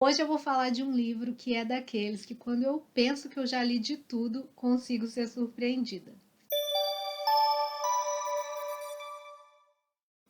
Hoje eu vou falar de um livro que é daqueles que quando eu penso que eu já li de tudo, consigo ser surpreendida.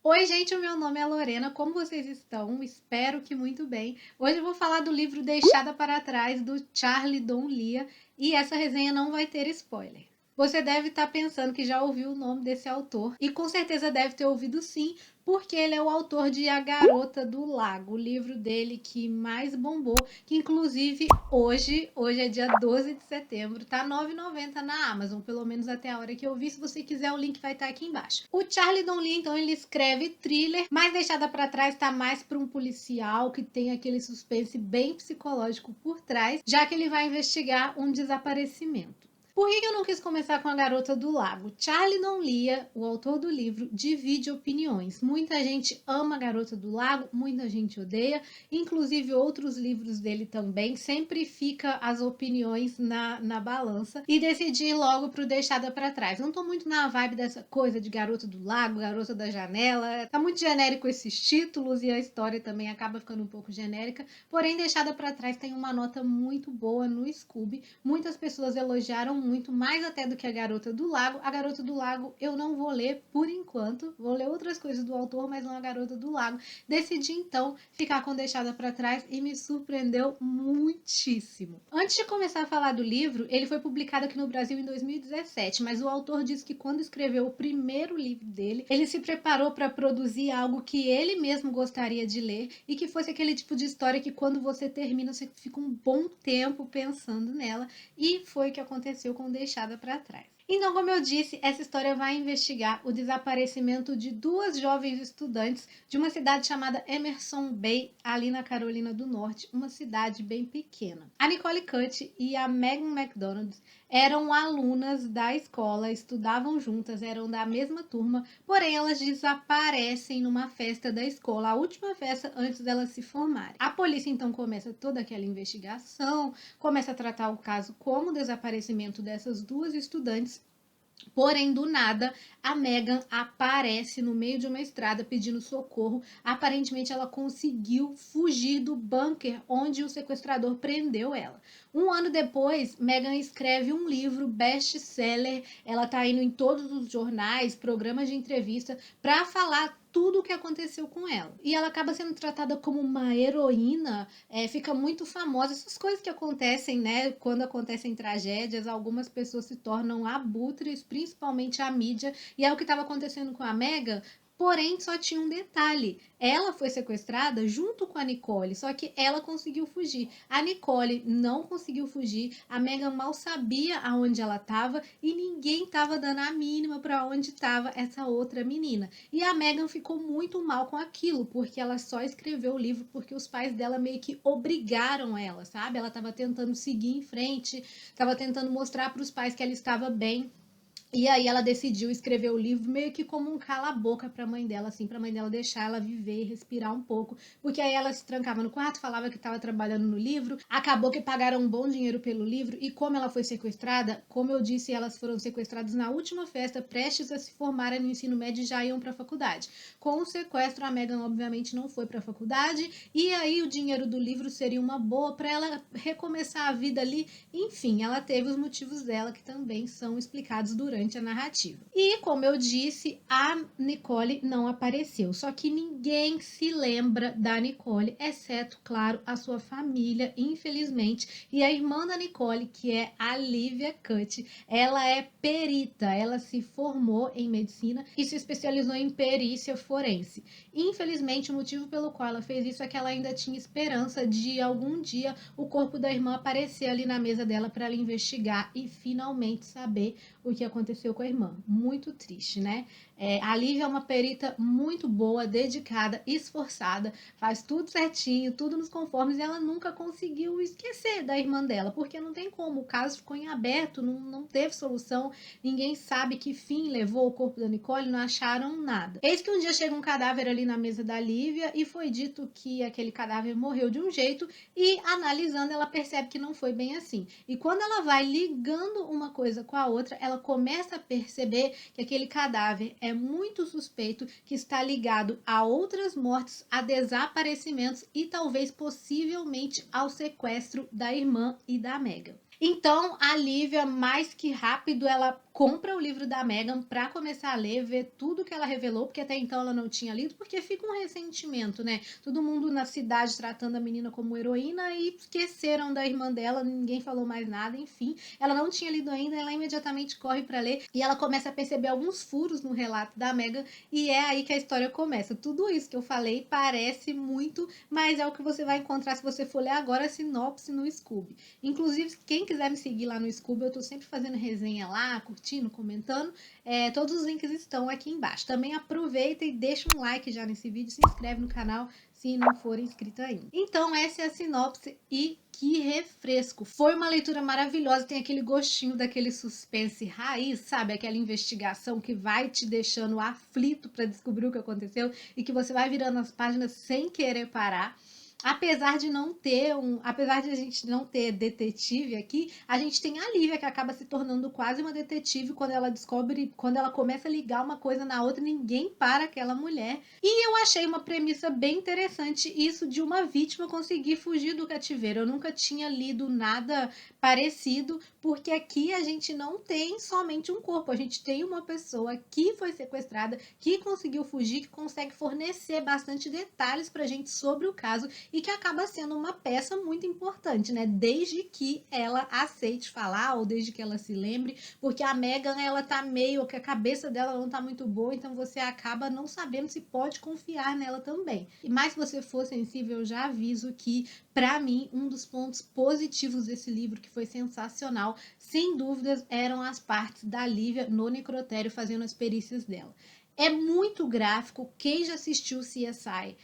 Oi, gente, o meu nome é Lorena. Como vocês estão? Espero que muito bem. Hoje eu vou falar do livro Deixada para Trás, do Charlie Donlia, e essa resenha não vai ter spoiler. Você deve estar pensando que já ouviu o nome desse autor, e com certeza deve ter ouvido sim, porque ele é o autor de A Garota do Lago, o livro dele que mais bombou, que inclusive hoje é dia 12 de setembro, tá R$ 9,90 na Amazon, pelo menos até a hora que eu vi. Se você quiser, o link vai estar aqui embaixo. O Charlie Donlia, então, ele escreve thriller, mas Deixada para Trás tá mais para um policial que tem aquele suspense bem psicológico por trás, já que ele vai investigar um desaparecimento. Por que eu não quis começar com A Garota do Lago? Charlie Donlia, o autor do livro, divide opiniões. Muita gente ama A Garota do Lago, muita gente odeia, inclusive outros livros dele também. Sempre fica as opiniões na balança e decidi ir logo pro Deixada para Trás. Não tô muito na vibe dessa coisa de Garota do Lago, Garota da Janela. Tá muito genérico esses títulos e a história também acaba ficando um pouco genérica. Porém, Deixada para Trás tem uma nota muito boa no Scooby. Muitas pessoas elogiaram muito, mais até do que A Garota do Lago. A Garota do Lago eu não vou ler por enquanto, vou ler outras coisas do autor, mas não A Garota do Lago. Decidi então ficar com Deixada para Trás e me surpreendeu muitíssimo. Antes de começar a falar do livro, ele foi publicado aqui no Brasil em 2017, mas o autor disse que quando escreveu o primeiro livro dele, ele se preparou para produzir algo que ele mesmo gostaria de ler e que fosse aquele tipo de história que quando você termina, você fica um bom tempo pensando nela, e foi o que aconteceu com Deixada para Trás. Então, como eu disse, essa história vai investigar o desaparecimento de duas jovens estudantes de uma cidade chamada Emerson Bay, ali na Carolina do Norte, uma cidade bem pequena. A Nicole Cutt e a Megan McDonald eram alunas da escola, estudavam juntas, eram da mesma turma, porém elas desaparecem numa festa da escola, a última festa antes delas se formarem. A polícia então começa toda aquela investigação, começa a tratar o caso como o desaparecimento dessas duas estudantes. Porém, do nada, a Megan aparece no meio de uma estrada pedindo socorro. Aparentemente, ela conseguiu fugir do bunker onde o sequestrador prendeu ela. Um ano depois, Megan escreve um livro best-seller. Ela está indo em todos os jornais, programas de entrevista, para falar tudo o que aconteceu com ela. E ela acaba sendo tratada como uma heroína, fica muito famosa. Essas coisas que acontecem, né? Quando acontecem tragédias, algumas pessoas se tornam abutres, principalmente a mídia, e é o que estava acontecendo com a Megan. Porém, só tinha um detalhe. Ela foi sequestrada junto com a Nicole, só que ela conseguiu fugir. A Nicole não conseguiu fugir, a Megan mal sabia aonde ela estava e ninguém estava dando a mínima para onde estava essa outra menina. E a Megan ficou muito mal com aquilo, porque ela só escreveu o livro porque os pais dela meio que obrigaram ela, sabe? Ela estava tentando seguir em frente, estava tentando mostrar para os pais que ela estava bem. E aí ela decidiu escrever o livro meio que como um cala-boca pra mãe dela, assim, pra mãe dela deixar ela viver e respirar um pouco. Porque aí ela se trancava no quarto, falava que estava trabalhando no livro, acabou que pagaram um bom dinheiro pelo livro, e como ela foi sequestrada, como eu disse, elas foram sequestradas na última festa, prestes a se formarem no ensino médio e já iam pra faculdade. Com o sequestro, a Megan obviamente não foi pra faculdade, e aí o dinheiro do livro seria uma boa pra ela recomeçar a vida ali. Enfim, ela teve os motivos dela que também são explicados durante a narrativa. E, como eu disse, a Nicole não apareceu. Só que ninguém se lembra da Nicole, exceto, claro, a sua família, infelizmente. E a irmã da Nicole, que é a Lívia Cutt, ela é perita. Ela se formou em medicina e se especializou em perícia forense. Infelizmente, o motivo pelo qual ela fez isso é que ela ainda tinha esperança de algum dia o corpo da irmã aparecer ali na mesa dela para ela investigar e finalmente saber o que aconteceu com a irmã. Muito triste, né? A Lívia é uma perita muito boa, dedicada, esforçada, faz tudo certinho, tudo nos conformes, e ela nunca conseguiu esquecer da irmã dela, porque não tem como, o caso ficou em aberto, não teve solução, ninguém sabe que fim levou o corpo da Nicole, não acharam nada. Eis que um dia chega um cadáver ali na mesa da Lívia e foi dito que aquele cadáver morreu de um jeito, e analisando ela percebe que não foi bem assim. E quando ela vai ligando uma coisa com a outra, ela começa a perceber que aquele cadáver é muito suspeito que está ligado a outras mortes, a desaparecimentos e talvez possivelmente ao sequestro da irmã e da Meghan. Então, a Lívia, mais que rápido, ela compra o livro da Meghan para começar a ler, ver tudo que ela revelou, porque até então ela não tinha lido, porque fica um ressentimento, né? Todo mundo na cidade tratando a menina como heroína e esqueceram da irmã dela, ninguém falou mais nada, enfim. Ela não tinha lido ainda, ela imediatamente corre para ler e ela começa a perceber alguns furos no relato da Meghan e é aí que a história começa. Tudo isso que eu falei parece muito, mas é o que você vai encontrar se você for ler agora a sinopse no Scoob. Inclusive, quem quiser me seguir lá no Scoob, eu tô sempre fazendo resenha lá, curtindo, comentando. Todos os links estão aqui embaixo. Também aproveita e deixa um like já nesse vídeo, se inscreve no canal se não for inscrito ainda. Então, essa é a sinopse e que refresco! Foi uma leitura maravilhosa, tem aquele gostinho daquele suspense raiz, sabe? Aquela investigação que vai te deixando aflito para descobrir o que aconteceu e que você vai virando as páginas sem querer parar. Apesar de a gente não ter detetive aqui, a gente tem a Lívia que acaba se tornando quase uma detetive quando ela descobre, quando ela começa a ligar uma coisa na outra, ninguém para aquela mulher. E eu achei uma premissa bem interessante isso de uma vítima conseguir fugir do cativeiro. Eu nunca tinha lido nada parecido, porque aqui a gente não tem somente um corpo, a gente tem uma pessoa que foi sequestrada, que conseguiu fugir, que consegue fornecer bastante detalhes pra gente sobre o caso e que acaba sendo uma peça muito importante, né? Desde que ela aceite falar ou desde que ela se lembre, porque a Meghan, ela tá meio que a cabeça dela não tá muito boa, então você acaba não sabendo se pode confiar nela também. Mas se você for sensível, eu já aviso que, para mim, um dos pontos positivos desse livro, que foi sensacional, sem dúvidas, eram as partes da Lívia no necrotério fazendo as perícias dela. É muito gráfico, quem já assistiu o CSI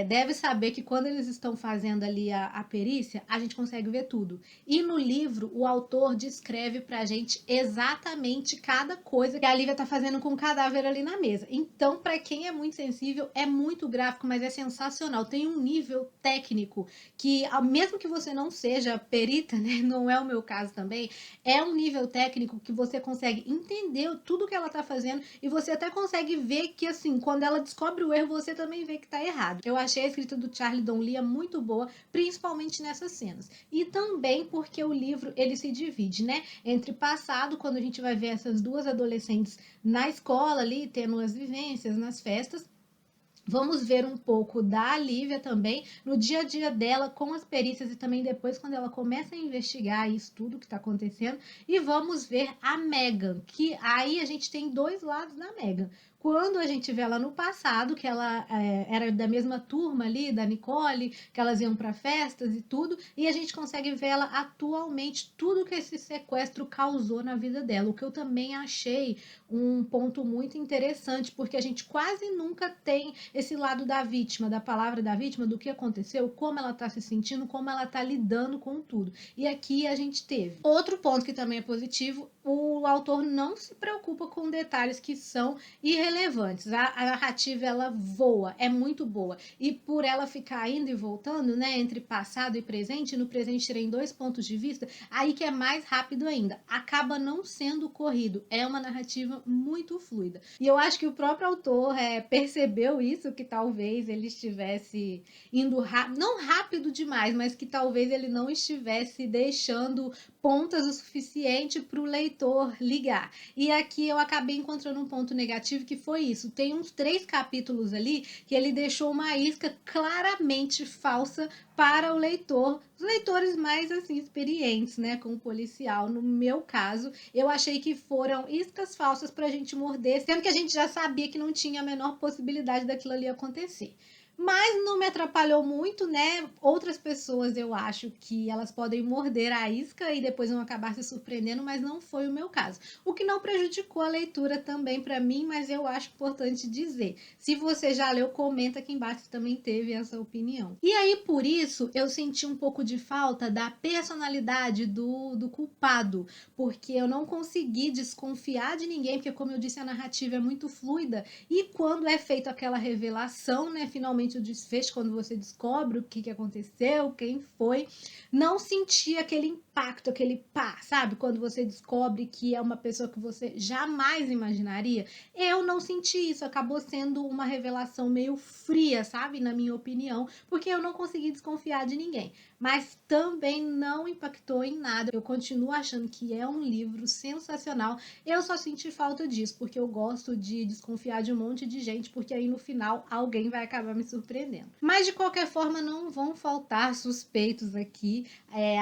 deve saber que quando eles estão fazendo ali a perícia, a gente consegue ver tudo. E no livro, o autor descreve pra gente exatamente cada coisa que a Lívia tá fazendo com o cadáver ali na mesa. Então, para quem é muito sensível, é muito gráfico, mas é sensacional. Tem um nível técnico que, mesmo que você não seja perita, né, não é o meu caso também, é um nível técnico que você consegue entender tudo que ela tá fazendo e você até consegue ver que, assim, quando ela descobre o erro, você também vê que tá errado. Eu achei a escrita do Charlie Donlia muito boa, principalmente nessas cenas. E também porque o livro, ele se divide, né, entre passado, quando a gente vai ver essas duas adolescentes na escola ali, tendo as vivências, nas festas. Vamos ver um pouco da Lívia também, no dia a dia dela, com as perícias e também depois quando ela começa a investigar isso tudo que está acontecendo. E vamos ver a Meghan, que aí a gente tem dois lados da Meghan. Quando a gente vê ela no passado, que ela era da mesma turma ali, da Nicole, que elas iam para festas e tudo, e a gente consegue ver ela atualmente, tudo que esse sequestro causou na vida dela, o que eu também achei um ponto muito interessante, porque a gente quase nunca tem esse lado da vítima, da palavra da vítima, do que aconteceu, como ela tá se sentindo, como ela tá lidando com tudo. E aqui a gente teve. Outro ponto que também é positivo, o autor não se preocupa com detalhes que são irrelevantes. A narrativa, ela voa, é muito boa. E por ela ficar indo e voltando, né, entre passado e presente, no presente terem dois pontos de vista, aí que é mais rápido ainda. Acaba não sendo corrido. É uma narrativa muito fluida. E eu acho que o próprio autor percebeu isso, que talvez ele estivesse indo não rápido demais, mas que talvez ele não estivesse deixando pontas o suficiente para o leitor ligar. E aqui eu acabei encontrando um ponto negativo, que foi isso. Tem uns 3 capítulos ali que ele deixou uma isca claramente falsa para o leitor, os leitores mais assim experientes, né, com o policial. No meu caso, eu achei que foram iscas falsas para a gente morder, sendo que a gente já sabia que não tinha a menor possibilidade daquilo ali acontecer. Mas não me atrapalhou muito, né? Outras pessoas, eu acho que elas podem morder a isca e depois vão acabar se surpreendendo, mas não foi o meu caso. O que não prejudicou a leitura também para mim, mas eu acho importante dizer. Se você já leu, comenta aqui embaixo se também teve essa opinião. E aí, por isso, eu senti um pouco de falta da personalidade do culpado, porque eu não consegui desconfiar de ninguém, porque, como eu disse, a narrativa é muito fluida, e quando é feita aquela revelação, né, finalmente realmente o desfecho, quando você descobre o que aconteceu, quem foi, não sentir aquele impacto, aquele pá, sabe? Quando você descobre que é uma pessoa que você jamais imaginaria. Eu não senti isso, acabou sendo uma revelação meio fria, sabe? Na minha opinião, porque eu não consegui desconfiar de ninguém. Mas também não impactou em nada. Eu continuo achando que é um livro sensacional. Eu só senti falta disso, porque eu gosto de desconfiar de um monte de gente, porque aí no final alguém vai acabar me surpreendendo. Mas de qualquer forma, não vão faltar suspeitos aqui.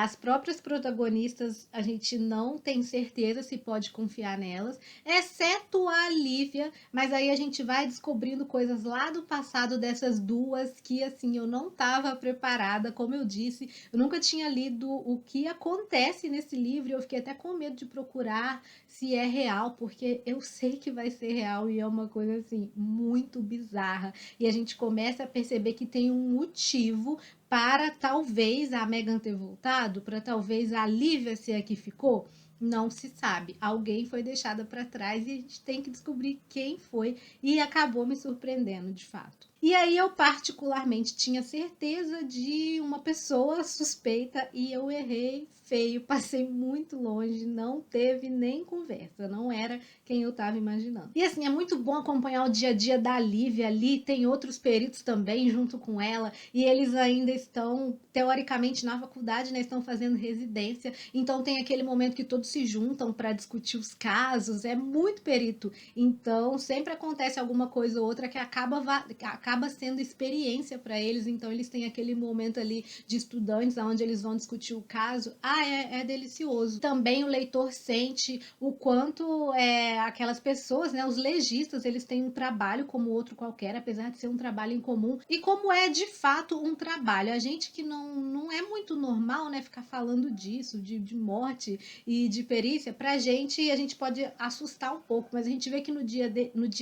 As próprias protagonistas, a gente não tem certeza se pode confiar nelas, exceto a Lívia, mas aí a gente vai descobrindo coisas lá do passado dessas duas que, assim, eu não estava preparada, como eu disse, eu nunca tinha lido o que acontece nesse livro, eu fiquei até com medo de procurar se é real, porque eu sei que vai ser real e é uma coisa, assim, muito bizarra, e a gente começa a perceber que tem um motivo para talvez a Megan ter voltado, para talvez a Lívia ser a que ficou. Não se sabe. Alguém foi deixada para trás e a gente tem que descobrir quem foi, e acabou me surpreendendo de fato. E aí eu particularmente tinha certeza de uma pessoa suspeita e eu errei feio, passei muito longe, não teve nem conversa, não era quem eu estava imaginando. E assim, é muito bom acompanhar o dia a dia da Lívia ali, tem outros peritos também junto com ela, e eles ainda estão, teoricamente, na faculdade, né, estão fazendo residência, então tem aquele momento que todos se juntam para discutir os casos, é muito perito, então sempre acontece alguma coisa ou outra que acaba sendo experiência para eles, então eles têm aquele momento ali de estudantes onde eles vão discutir o caso. É delicioso. Também o leitor sente o quanto aquelas pessoas, né, os legistas, eles têm um trabalho como outro qualquer, apesar de ser um trabalho em comum, e como é de fato um trabalho. A gente que não é muito normal, né, ficar falando disso, de morte e de perícia, pra gente, a gente pode assustar um pouco, mas a gente vê que no dia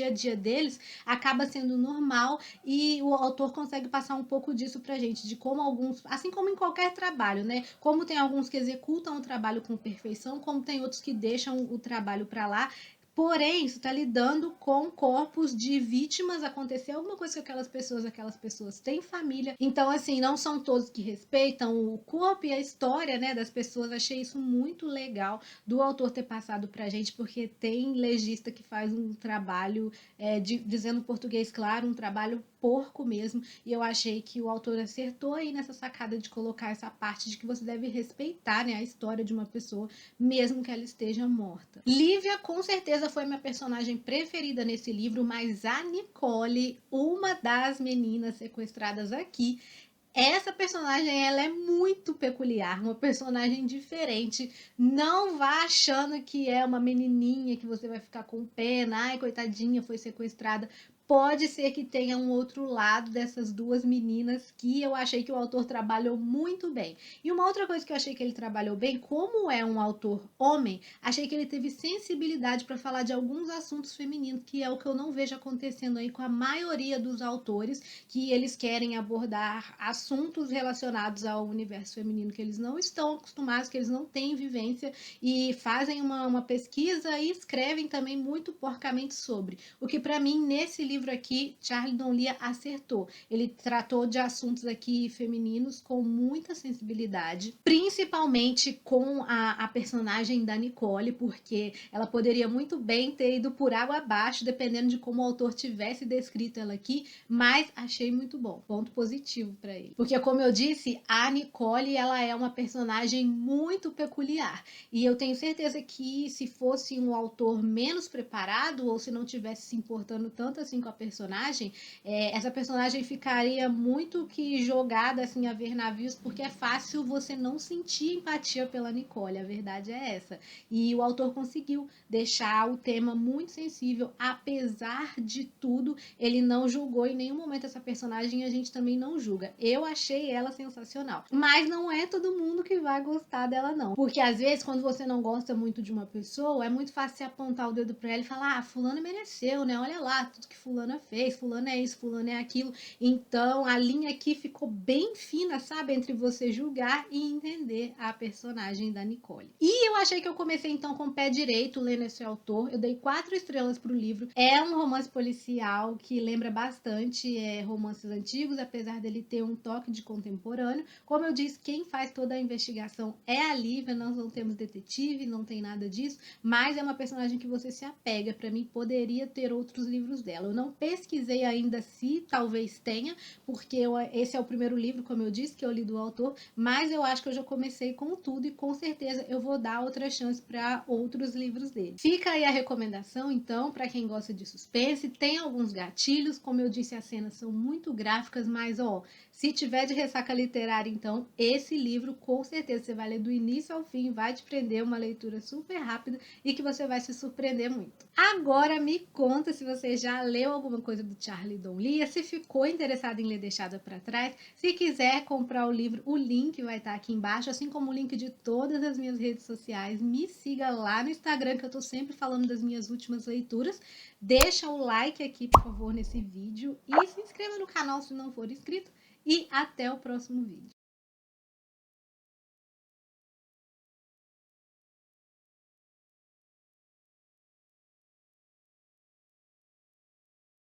a dia deles acaba sendo normal, e o autor consegue passar um pouco disso pra gente, de como alguns, assim como em qualquer trabalho, né, como tem alguns que executam o trabalho com perfeição, como tem outros que deixam o trabalho para lá. Porém, isso está lidando com corpos de vítimas, acontecer alguma coisa com aquelas pessoas têm família. Então, assim, não são todos que respeitam o corpo e a história, né, das pessoas. Achei isso muito legal do autor ter passado pra gente, porque tem legista que faz um trabalho, dizendo português claro, um trabalho porco mesmo, e eu achei que o autor acertou aí nessa sacada de colocar essa parte de que você deve respeitar, né, a história de uma pessoa, mesmo que ela esteja morta. Lívia, com certeza, foi minha personagem preferida nesse livro, mas a Nicole, uma das meninas sequestradas aqui, essa personagem, ela é muito peculiar, uma personagem diferente. Não vá achando que é uma menininha que você vai ficar com pena, ai, coitadinha, foi sequestrada. Pode ser que tenha um outro lado dessas duas meninas que eu achei que o autor trabalhou muito bem. E uma outra coisa que eu achei que ele trabalhou bem, como é um autor homem, achei que ele teve sensibilidade para falar de alguns assuntos femininos, que é o que eu não vejo acontecendo aí com a maioria dos autores, que eles querem abordar assuntos relacionados ao universo feminino que eles não estão acostumados, que eles não têm vivência, e fazem uma pesquisa e escrevem também muito porcamente sobre. O que para mim, nesse livro aqui, Charlie Donlia acertou. Ele tratou de assuntos aqui femininos com muita sensibilidade, principalmente com a personagem da Nicole, porque ela poderia muito bem ter ido por água abaixo, dependendo de como o autor tivesse descrito ela aqui, mas achei muito bom. Ponto positivo para ele. Porque, como eu disse, a Nicole, ela é uma personagem muito peculiar. E eu tenho certeza que se fosse um autor menos preparado, ou se não tivesse se importando tanto assim com a personagem, essa personagem ficaria muito que jogada assim a ver navios, porque é fácil você não sentir empatia pela Nicole, a verdade é essa. E o autor conseguiu deixar o tema muito sensível, apesar de tudo, ele não julgou em nenhum momento essa personagem, e a gente também não julga. Eu achei ela sensacional, mas não é todo mundo que vai gostar dela não, porque às vezes quando você não gosta muito de uma pessoa, é muito fácil você apontar o dedo pra ela e falar, fulano mereceu, né, olha lá, tudo que fulano fulana fez, fulana é isso, fulana é aquilo. Então, a linha aqui ficou bem fina, sabe? Entre você julgar e entender a personagem da Nicole. E eu achei que eu comecei, então, com o pé direito, lendo esse autor. Eu dei 4 estrelas pro livro. É um romance policial que lembra bastante romances antigos, apesar dele ter um toque de contemporâneo. Como eu disse, quem faz toda a investigação é a Lívia, nós não temos detetive, não tem nada disso, mas é uma personagem que você se apega. Para mim, poderia ter outros livros dela. Eu não pesquisei ainda se talvez tenha, porque esse é o primeiro livro, como eu disse, que eu li do autor, mas eu acho que eu já comecei com tudo e com certeza eu vou dar outra chance para outros livros dele. Fica aí a recomendação, então, para quem gosta de suspense. Tem alguns gatilhos, como eu disse, as cenas são muito gráficas, mas ó, se tiver de ressaca literária, então, esse livro com certeza você vai ler do início ao fim, vai te prender, uma leitura super rápida e que você vai se surpreender muito. Agora me conta se você já leu alguma coisa do Charlie Don Lia, se ficou interessado em ler Deixada para Trás, se quiser comprar o livro, o link vai estar aqui embaixo, assim como o link de todas as minhas redes sociais. Me siga lá no Instagram, que eu tô sempre falando das minhas últimas leituras. Deixa o like aqui, por favor, nesse vídeo e se inscreva no canal se não for inscrito. E até o próximo vídeo.